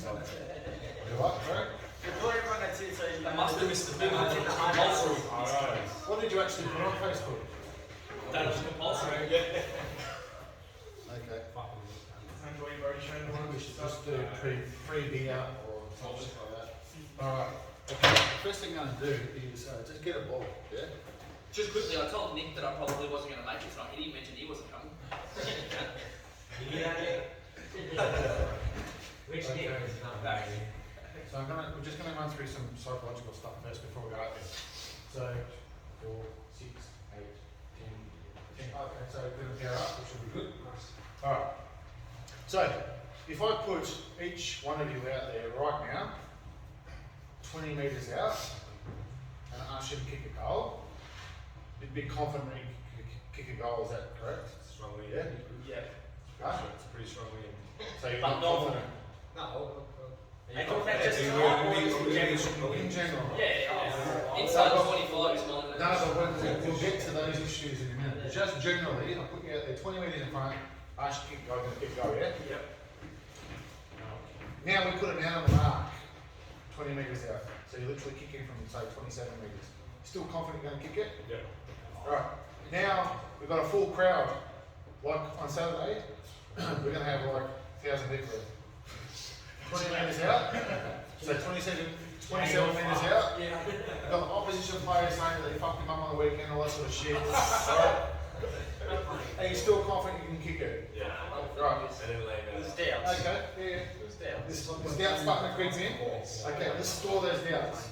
You what, sorry? They must have missed the big one. Compulsory. What did you actually put on Facebook? That was compulsory. Okay. Enjoy We should just do free beer or something like that. Alright. Okay. The first thing I'm going to do is just get a ball, yeah? Just quickly, I told Nick that I probably wasn't going to make it tonight. He didn't mention he wasn't coming. Which game is not back? So we're just going to run through some psychological stuff first before we go out there. So, 4, 6, 8, 10. Okay, so we're going to pair up, which will be good. Alright. So, if I put each one of you out there right now, 20 metres out, and ask you to kick a goal, you'd be confident you can kick a goal, is that correct? Strongly. Yeah? Yeah. Right? It's a pretty strong win. So you're But not not- confident? No. I thought that just In general. Yeah. Inside 25 is mine. No, but we'll get to those issues in a minute. But just generally, I'll put you out there 20 metres in front, ask you to kick go, yeah? Yep. Now we put it down on the mark, 20 metres out. So you're literally kicking from, say, 27 metres. Still confident you're going to kick it? Yeah. Right. Now we've got a full crowd. Like on Saturday, we're going to have like 1,000 people there. 20 metres out. So 27 metres out. Yeah. We've got the opposition players saying that they fucked him up on the weekend, all that sort of shit. Right. Are you still confident you can kick it? Yeah. Right. And then lay It was down. doubts. Okay. Yeah. It was doubts. This doubt's starting to creep in. Okay, let's store those doubts.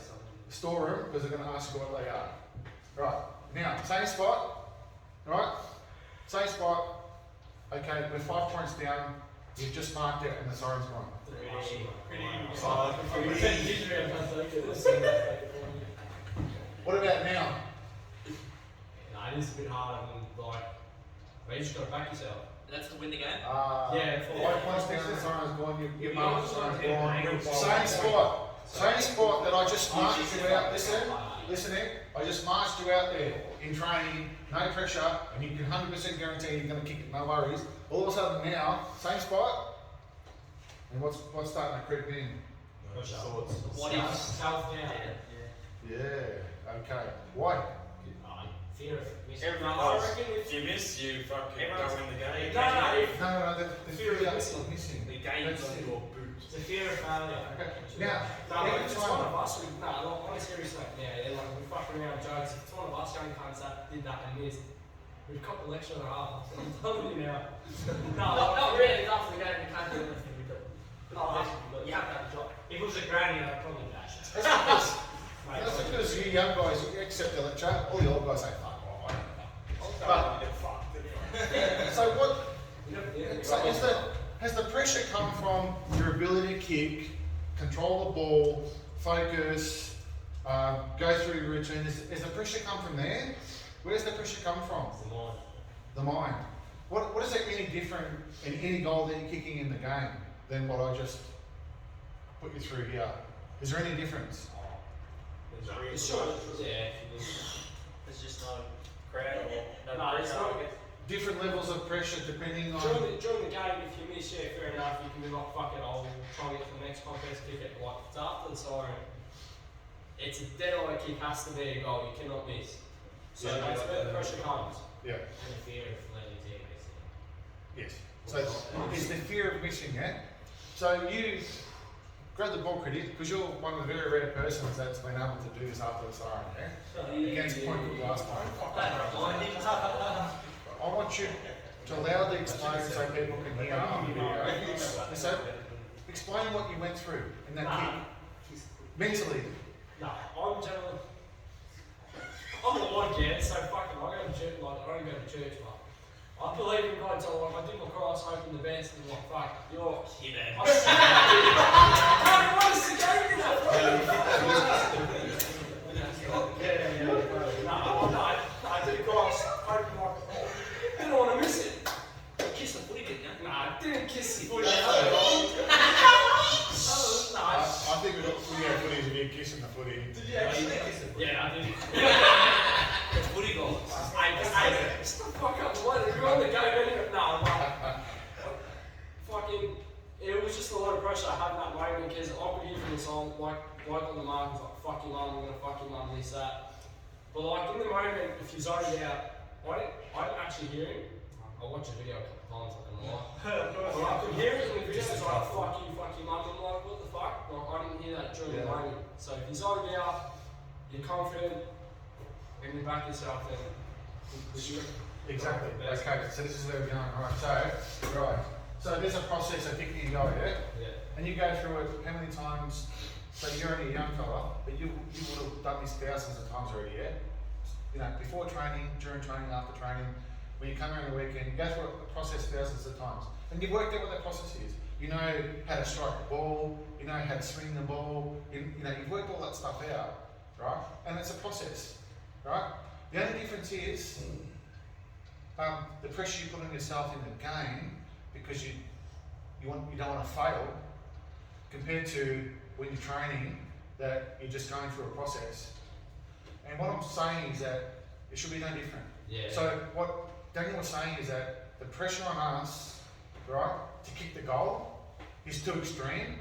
Store them because they're going to ask you what they are. Right. Now, same spot. Right. Same spot. Okay, we're 5 points down. You've just marked it and the siren's gone. What about now? No, it is a bit harder than like, you just got to back yourself. That's to win the game? Yeah, 5 points down, the siren's gone. You've marked the siren's gone. Same spot. Same spot that I just marched you out. Listen in. I just marched you out there in training, no pressure, and you can 100% guarantee you're going to kick it, no worries. All of a sudden now, same spot, and what's starting to creep in? Thoughts. What if? Self down. Yeah, okay. Why? Fear of missing. I reckon if you miss, you fucking don't win the game. No, the fear of missing. The game's on your boot. It's a fear of failure. Okay. Now, No, every it's time- one of us. On a serious note, yeah, like we fucking around jokes. If it's one of us young cunts that did that and missed, we've got the lecture and a half. I'm telling you now. Not really. After the game, you can't do anything with it. No, You have to have a job. if it was a granny, I'd probably dash it. That's because you young guys you accept the lecture, all the old guys say, fuck off, I don't know. But, so what, so has the pressure come from your ability to kick, control the ball, focus, go through your routine? Has the pressure come from there? Where does the pressure come from? It's the mind. The mind. What is it any different in any goal that you're kicking in the game than what I just put you through here? Is there any difference? It's sure. Yeah. There's just no crowd or no No, it's pressure. not. Different levels of pressure depending on. During the game, if you miss, yeah, fair enough, you can be like, fuck it, I'll try and get to the next contest, kick it. Like, it's after the siren, it's a dead eye kick, has to be a goal, you cannot miss. So Yeah, that's where the pressure comes. Yeah. And the fear of letting your team miss it. Yes. So it's the fear of missing it. So you grab the ball critic because you're one of the very rare persons that's been able to do this after the siren, yeah? Against Point Cook last time. I want you to loudly explain so people can hear on the video. So explain what you went through in that kick. Mentally. No, I'm generally. I'm a Lord, yeah, so fucking, I go to church, like, I don't go to church, but I believe in God, so like, I did my cross, hoping the best, and like, fuck, You're kidding. I don't want to see game that. No, I did cross, hoping like, didn't want to miss it. Kiss the footy, didn't you? Nah, I didn't kiss the footy. I think we got footage of you kissing the footy. Did you actually kiss the footy? Yeah, I did. It's footy goals. Stop fuck up, what? You're on the game anyway. No, fucking, it was just a lot of pressure having that moment because I could hear from the song, like on the mark, it's like, fuck your mum, I'm gonna fuck your mum, this, that. But like in the moment, if you zoned out, I didn't actually hear him. I watched the video a couple times, I don't know why. But I could hear it in the video, it's like, fuck you, fuck your mum. I'm like, what the fuck? Like, I didn't hear that during the moment. So if you zoned out, you're confident, and you back yourself, then Exactly. Okay, so this is where we're going. Right. So there's a process of picking your goal, yeah? Yeah. And you go through it how many times? So you're only a young fella, but you would have done this thousands of times already, yeah? You know, before training, during training, after training, when you come around the weekend, you go through the process thousands of times. And you've worked out what that process is. You know how to strike the ball, you know how to swing the ball, you know, you've worked all that stuff out, right? And it's a process, right? The only difference is the pressure you put on yourself in the game because you don't want to fail, compared to when you're training that you're just going through a process. And what I'm saying is that it should be no different. Yeah. So what Daniel was saying is that the pressure on us, right, to kick the goal is too extreme.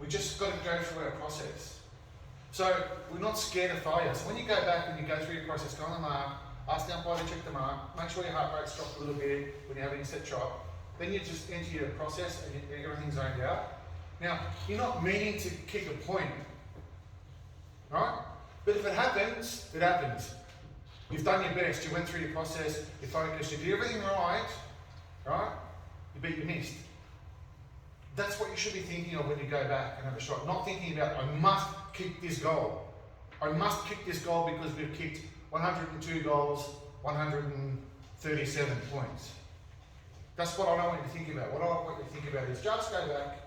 We just got to go through our process. So we're not scared of failure. So when you go back and you go through your process, go on the mark, ask the umpire to check the mark, make sure your heart rate's dropped a little bit when you're having a set shot. Then you just enter your process and everything's zoned out. Now, you're not meaning to kick a point, right? But if it happens, it happens. You've done your best, you went through your process, you focused, you did everything right? You beat your missed. That's what you should be thinking of when you go back and have a shot. Not thinking about, I must kick this goal. I must kick this goal because we've kicked 102 goals, 137 points. That's what I don't want you to think about. What I want you to think about is just go back.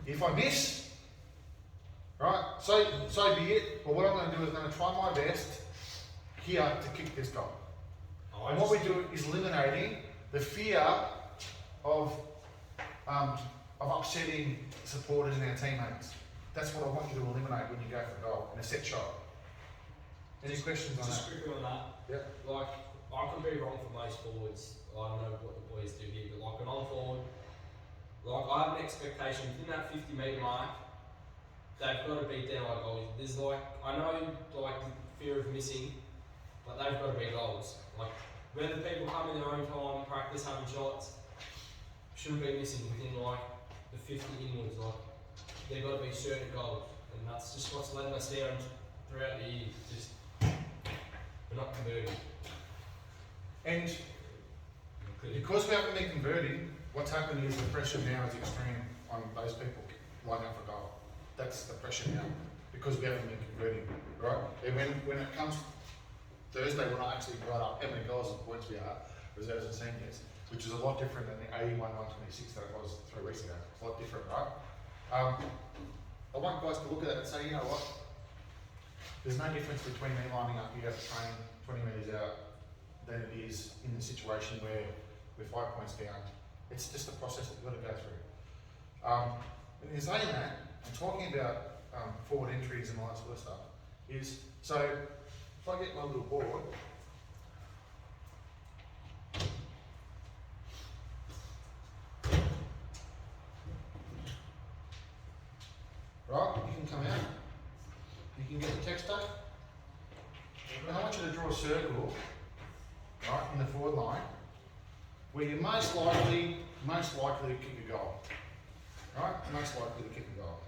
If I miss, right, so be it. But what I'm going to do is I'm going to try my best here to kick this goal. And what we do is eliminating the fear of upsetting supporters and our teammates. That's what I want you to eliminate when you go for goal in a set shot. Any questions on that? Just quickly on that. Yeah. Like, I could be wrong for most forwards. I don't know what the boys do here, but like when I'm forward, like I have an expectation within that 50 metre mark, they've got to beat down like goals. There's like, I know like the fear of missing, but they've got to be goals. Like, whether people come in their own time, practice having shots, shouldn't be missing within like the 50 inwards. Like, they've got to be certain goals, and that's just what's letting us down throughout the year. Just we're not converting. And because we haven't been converting, what's happened is the pressure now is extreme on those people lining up for goal. That's the pressure now, because we haven't been converting, right? And when it comes Thursday, we're not actually brought up how many goals and points we are, reserves and seniors, which is a lot different than the 81-126 that it was 3 weeks ago. It's a lot different, right? I want guys to look at it and say, you know what? There's no difference between me lining up here to train 20 metres out than it is in the situation where we're 5 points down. It's just a process that you've got to go through. And in saying that, and talking about forward entries and all that sort of stuff, is, so if I get my little board, right, you can come out, you can get the texter, and I want you to draw a circle, right, in the forward line, where you're most likely to kick a goal. Right? Most likely to kick a goal.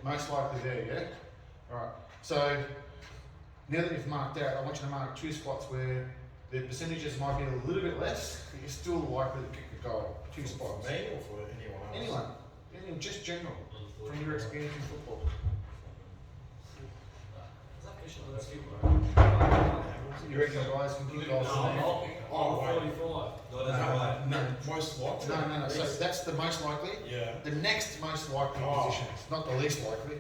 Most likely there, yeah? Right. So now that you've marked out, I want you to mark 2 spots where the percentages might be a little bit less, but you're still likely to kick a goal. 2 spots. Me or for anyone else? Anyone, just general, from your experience in football. Is that fish on the super? You reckon guys can kick goals? Oh, wait. 45. No, most likely. No. So that's the most likely. Yeah. The next most likely position, not the least likely.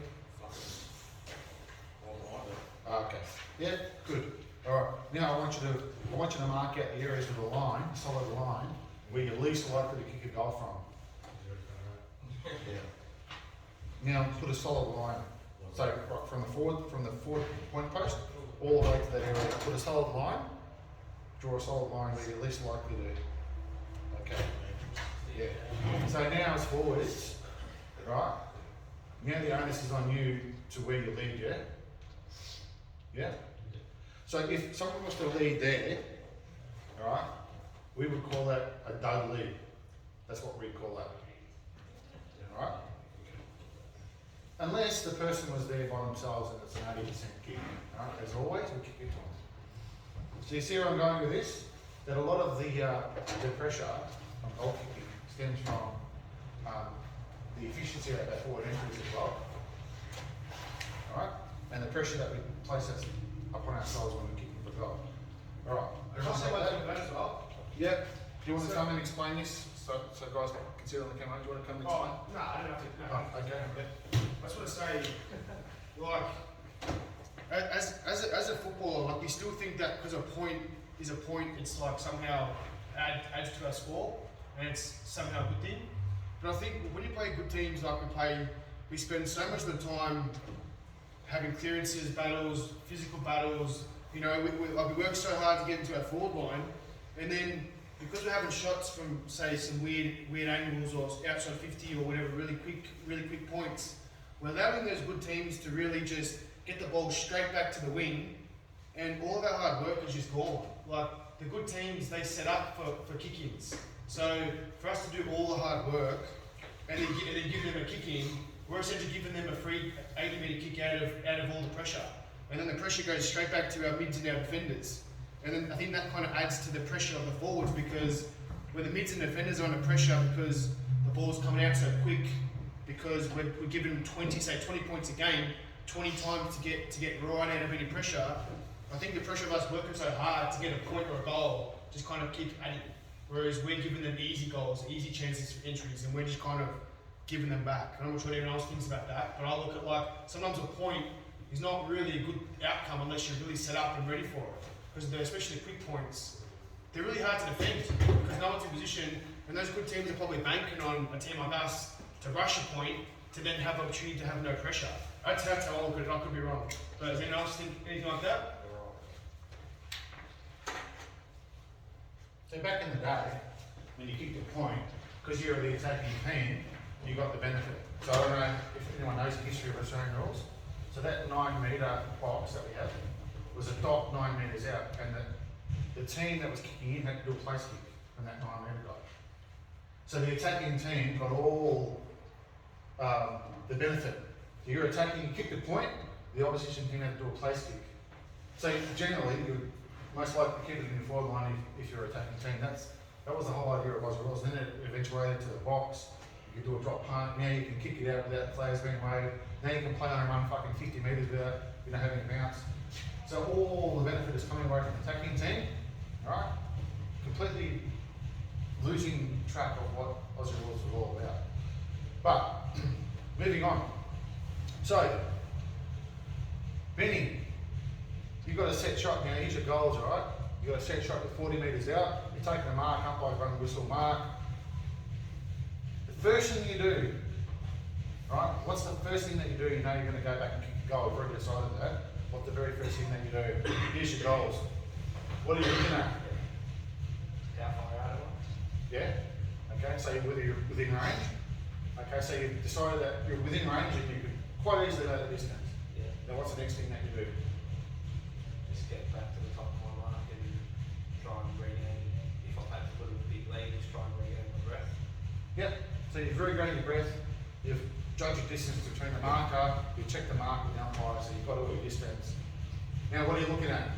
Okay. Yeah, good. Alright. Now I want you to mark out the areas of the line, solid line, where you're least likely to kick a goal from. Yeah. Now put a solid line. So right, from the forward point post all the way to that area. Put a solid line. Draw a solid line where you're least likely to. Okay. Yeah. So now as forwards, right? Now the onus is on you to where you lead, yeah? Yeah? So if someone was to lead there, alright, we would call that a dud lead. That's what we'd call that. Alright? Unless the person was there by themselves and it's an 80% kick. Alright? As always, we kick it to them. So you see where I'm going with this? That a lot of the pressure on goal kicking stems from the efficiency of our forward entries as well. Alright? And the pressure that we place upon ourselves when we're kicking for goal. Alright. Can I say one thing about that as well? Yeah. Do you want to come and explain this so guys can see it on the camera? Do you want to come and explain? Oh, no, I don't have to. No. Oh, okay. I just want to say, like, as a footballer, like, we still think that because a point is a point, it's like somehow adds to our score, and it's somehow a good thing. But I think when you play good teams, like we spend so much of the time having clearances, battles, physical battles. You know, we work so hard to get into our forward line, and then because we're having shots from, say, some weird angles or outside 50 or whatever, really quick points, we're allowing those good teams to really just get the ball straight back to the wing, and all of our hard work is just gone. Like, the good teams, they set up for kick-ins. So for us to do all the hard work and then give them a kick-in, we're essentially giving them a free 80-metre kick out of all the pressure. And then the pressure goes straight back to our mids and our defenders. And then I think that kind of adds to the pressure of the forwards, because when the mids and defenders are under pressure because the ball's coming out so quick, because we're giving them 20 points a game, 20 times to get right out of any pressure, I think the pressure of us working so hard to get a point or a goal just kind of keeps adding. Whereas we're giving them easy goals, easy chances for entries, and we're just kind of giving them back. I'm not sure what anyone else thinks about that, but I look at, like, sometimes a point is not really a good outcome unless you're really set up and ready for it. Because especially quick points, they're really hard to defend because no one's in position, and those good teams are probably banking on a team like us to rush a point to then have the opportunity to have no pressure. That's how I look at it. I could be wrong. But does anyone else think anything like that? So back in the day, when you kicked a point, because you're the attacking team, you got the benefit. So I don't know if anyone knows the history of Australian rules. So that 9 metre box that we had was a dot 9 metres out, and the team that was kicking in had to do a place kick from that 9 metre dot. So the attacking team got all the benefit. So you're attacking, you kicked a point, the opposition team had to do a place kick. So generally, you would most likely keep it in your forward line if you're an attacking team. That was the whole idea of Aussie rules. Then it eventuated to the box. You could do a drop punt. Now you can kick it out without the flags being waved. Now you can play on a run fucking 50 metres without having a bounce. So all the benefit is coming away from the attacking team, alright? Completely losing track of what Aussie rules are all about. But, moving on. So, Benny, you've got a set shot now, here's your goals, alright? You've got a set shot with 40 metres out, you're taking a mark, umpire run the whistle mark. The first thing you do, right? What's the first thing that you do? You know you're going to go back and kick a goal, you've already decided that. What's the very first thing that you do? Here's your goals. What are you looking at? How far out of it? Yeah? Okay, so whether you're within range. Okay, so you've decided that you're within range and you could quite easily know the distance. Yeah. Now what's the next thing that you do? Just get back to the top of my mark and try and regain. If I've had to put a big lead, just try and regain my breath. Yep. So you've regained your breath, you've judged your distance between the marker, you've checked the mark with the umpire, so you've got all your distance. Now what are you looking at?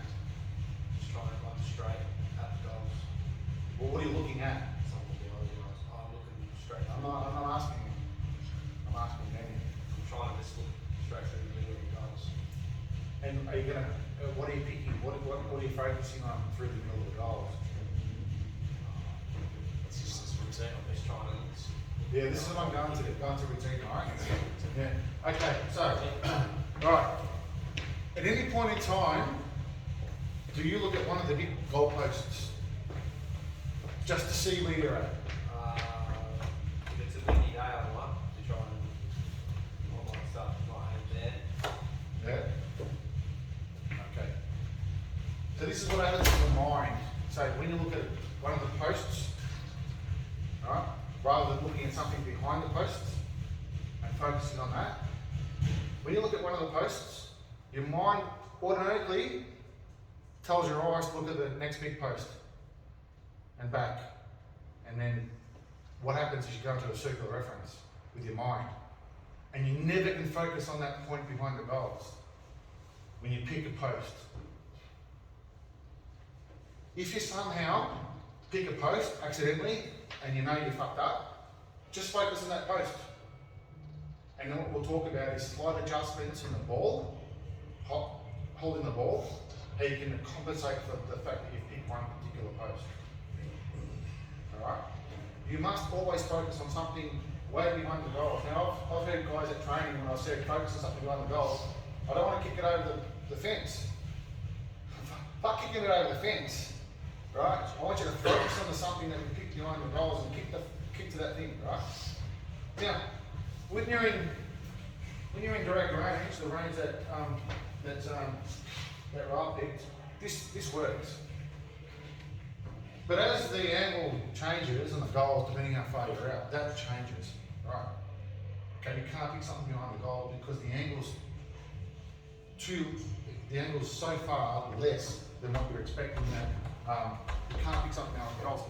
Just try and run straight at the goals. Well, what are you looking at? Some of the other guys. I'm looking straight I'm up. not asking you. I'm asking Danny. I'm trying to just look straight through the middle of the goals. And are you gonna, what are you picking? What are you focusing on through the middle of the goals? It's just this routine. I'm just trying to. Yeah, this is what I'm going to routine, alright? Yeah. Okay, so, alright. At any point in time, do you look at one of the big goalposts just to see where you're at? If it's a windy day, I want to try and I might start my aim there. Yeah? Okay. So this is what happens in the mind. So when you look at one of the posts, alright, rather than looking at at something behind the posts and focusing on that. When you look at one of the posts, your mind automatically tells your eyes to look at the next big post and back. And then what happens is you go into a circular reference with your mind. And you never can focus on that point behind the goals when you pick a post. If you somehow pick a post accidentally and you know you fucked up, just focus on that post. And then what we'll talk about is slight adjustments in the ball, holding the ball, how you can compensate for the fact that you've picked one particular post. Alright? You must always focus on something way behind the goals. Now, I've heard guys at training when I said focus on something behind the goals, I don't want to kick it over the fence. Fuck kicking it over the fence, right? I want you to focus on something that you pick behind the goals and kick to that thing, right? Now, when you're in direct range, the range that Rob picked, this works. But as the angle changes and the goals, depending how far you're out, that changes, right? Okay, you can't pick something behind the goal because the angle's so far less than what you're expecting that you can't pick something behind the goals.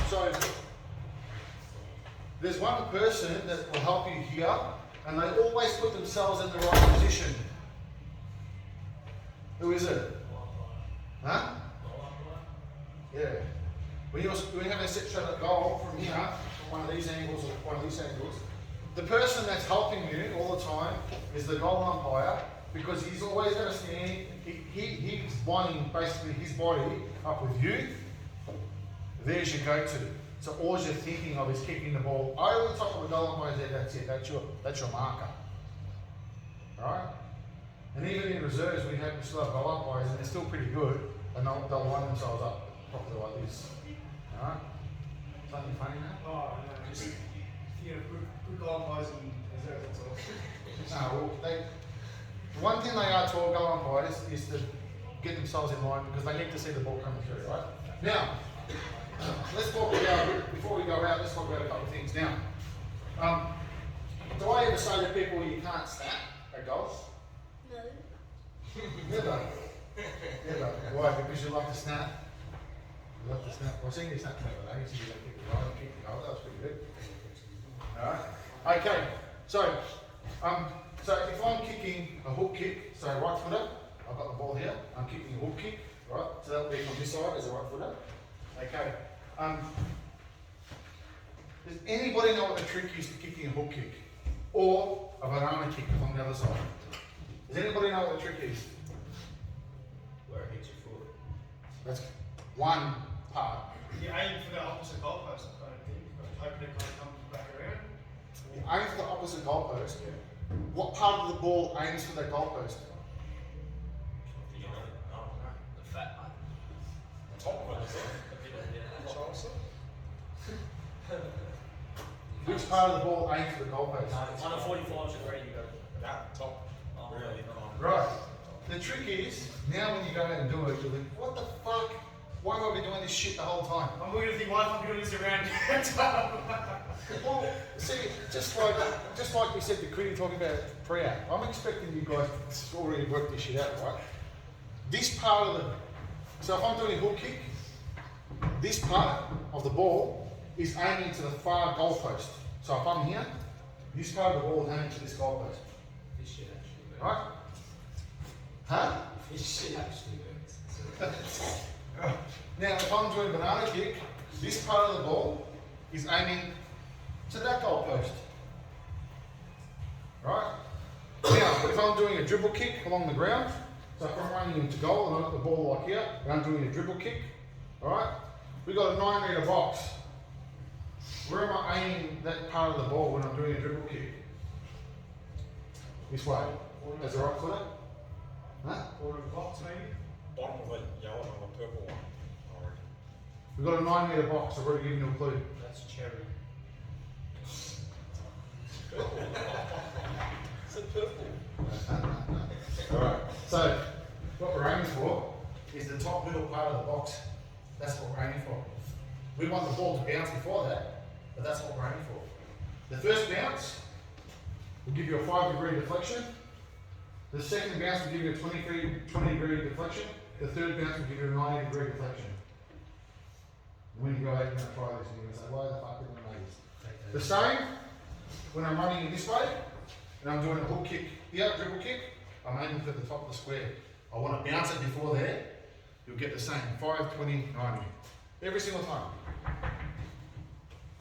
So there's one person that will help you here, and they always put themselves in the right position. Who is it? Huh? Yeah. When you're having a set shot at goal from here, from one of these angles or one of these angles, the person that's helping you all the time is the goal umpire, because he's always going to stand, he's winding basically his body up with you. There's your go-to. So all you're thinking of is kicking the ball over the top of the goal umpire's head. That's it. That's your marker. Right? And even in reserves, we still have goal umpires, and they're still pretty good, and they'll line themselves up properly like this. All right? Something funny now? Oh, no, just good goal umpires and reserves, that's all. No, well, the one thing they are taught, goal umpires, is to get themselves in line because they need to see the ball coming through, right? Now, let's talk about, before we go out, let's talk about a couple of things. Now, do I ever say to people you can't snap at goals? No. Never. Never. Why? Because you like to snap? You like to snap? Well, I've seen you snap the other day. You see you kick the goal and kick the goal. That was pretty good. Alright. Okay. So if I'm kicking a hook kick, so right footer, I've got the ball here, I'm kicking a hook kick, right? So that'll be from this side as a right footer. Okay. Does anybody know what the trick is to kicking a hook kick? Or a banana kick on the other side? Does anybody know what the trick is? Where it hits your foot. That's one part. You aim for the opposite goalpost, kind of thing. Hoping it kind of comes back around. You aim for the opposite goalpost. What part of the ball aims for that goalpost? The fat part. Top of it, is it? Which part of the ball aims for the goalpost? On a 45 degree, you go. That top, really. Right. The trick is, now when you go out and do it, you'll think, what the fuck? Why have I been doing this shit the whole time? I'm going to think, why am I doing this around? Well, see, just like we said, the critic talking about pre-act, I'm expecting you guys to already work this shit out, right? This part of so if I'm doing a hook kick, this part of the ball is aiming to the far goalpost. So if I'm here, this part of the ball is aiming to this goalpost. This shit actually works. Right? Huh? This shit actually works. Now, if I'm doing a banana kick, this part of the ball is aiming to that goalpost. Right? Now, if I'm doing a dribble kick along the ground, so if I'm running into goal and I've got the ball like here, and I'm doing a dribble kick, alright? We've got a 9-metre box. Where am I aiming that part of the ball when I'm doing a dribble kick? This way. As a right footer? Huh? Corner of the box, maybe? Bottom of the yellow and the purple one, I reckon. We've got a 9-metre box, I've already given you a clue. That's cherry. It's a purple. Alright, so what we're aiming for is the top middle part of the box. That's what we're aiming for. We want the ball to bounce before that, but that's what we're aiming for. The first bounce will give you a 5-degree deflection. The second bounce will give you a 20-degree deflection. The third bounce will give you a 90-degree deflection. When you go out, you're going to try this and you're going to say, why the fuck did I make this? The same, when I'm running in this way, and I'm doing a hook kick here, dribble kick, I'm aiming for the top of the square. I want to bounce it before there, you'll get the same, 5, 20, 90. Every single time.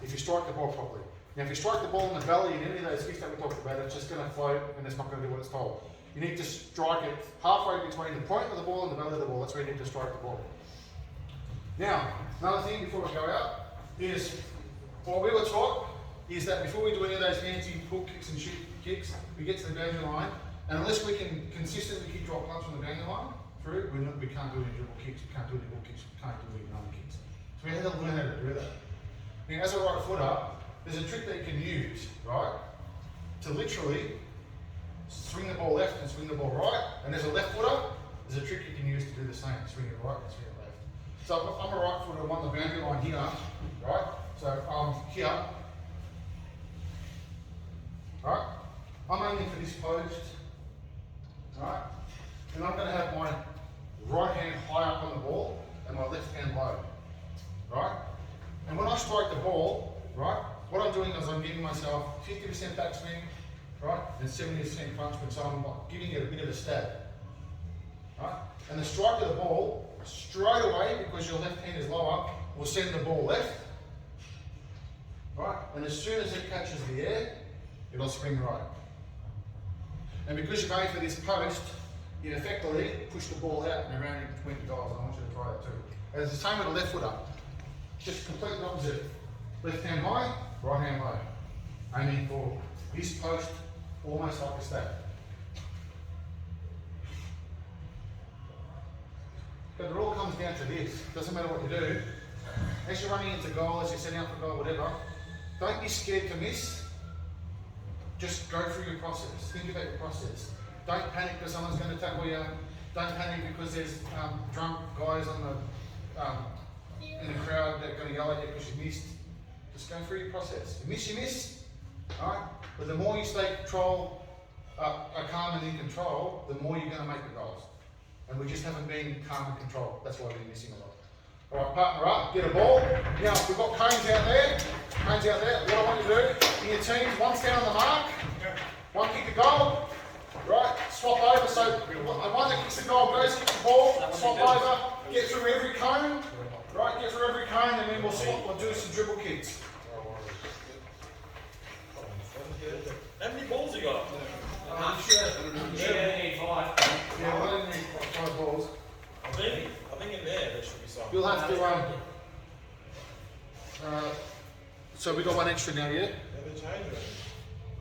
If you strike the ball properly. Now if you strike the ball in the belly in any of those kicks that we talked about, it's just going to float and it's not going to do what it's told. You need to strike it halfway between the point of the ball and the belly of the ball. That's where you need to strike the ball. Now, another thing before we go out is, what we were taught is that before we do any of those fancy hook kicks and shoot kicks, we get to the boundary line, and unless we can consistently kick drop punch from the boundary line through, we can't do any dribble kicks, we can't do any hook kicks, we can't do any run kicks. So we have to learn how to do that. Now, as a right footer, there's a trick that you can use, right, to literally swing the ball left and swing the ball right, and as a left footer, there's a trick you can use to do the same, swing it right and swing it left. So I'm a right footer, I'm on the boundary line here, right? So here, right? I'm aiming for this post, right? And I'm going to have my right hand high up on the ball and my left hand low, right? And when I strike the ball, right, what I'm doing is I'm giving myself 50% backswing, right, and 70% front swing, so I'm giving it a bit of a stab, right? And the strike of the ball, straight away, because your left hand is lower, will send the ball left, right? And as soon as it catches the air, it'll swing right. And because you're going for this post, you effectively push the ball out and around in between the goals. I want you to try that too. And it's the same with the left footer. Just completely opposite. Left hand high, right hand low. Aiming for this post almost like a stab. But it all comes down to this. Doesn't matter what you do. As you're running into goal, as you're setting up for goal, whatever, don't be scared to miss. Just go through your process. Think about your process. Don't panic because someone's going to tackle you. Don't panic because there's drunk guys on the in the crowd that are going to yell at you because you missed. Just go through your process. You miss. Alright? But the more you stay calm and in control, the more you're going to make the goals. And we just haven't been calm and controlled. That's why we're missing a lot. Alright, partner up, get a ball. Now, we've got cones out there. What I want you to do, in your teams, one stand on the mark, one kick the goal, right? Swap over, so the one that kicks the goal goes, kicks the ball, swap over, get through every cone, right? Get through every cone, and then we'll swap, we'll do some dribble kicks. How many balls you got? I'm sure. Yeah, need 5. Yeah, I don't need 5 balls. I think in there should be some. You'll have to, so we got one extra now, yeah? Yeah, they changed it.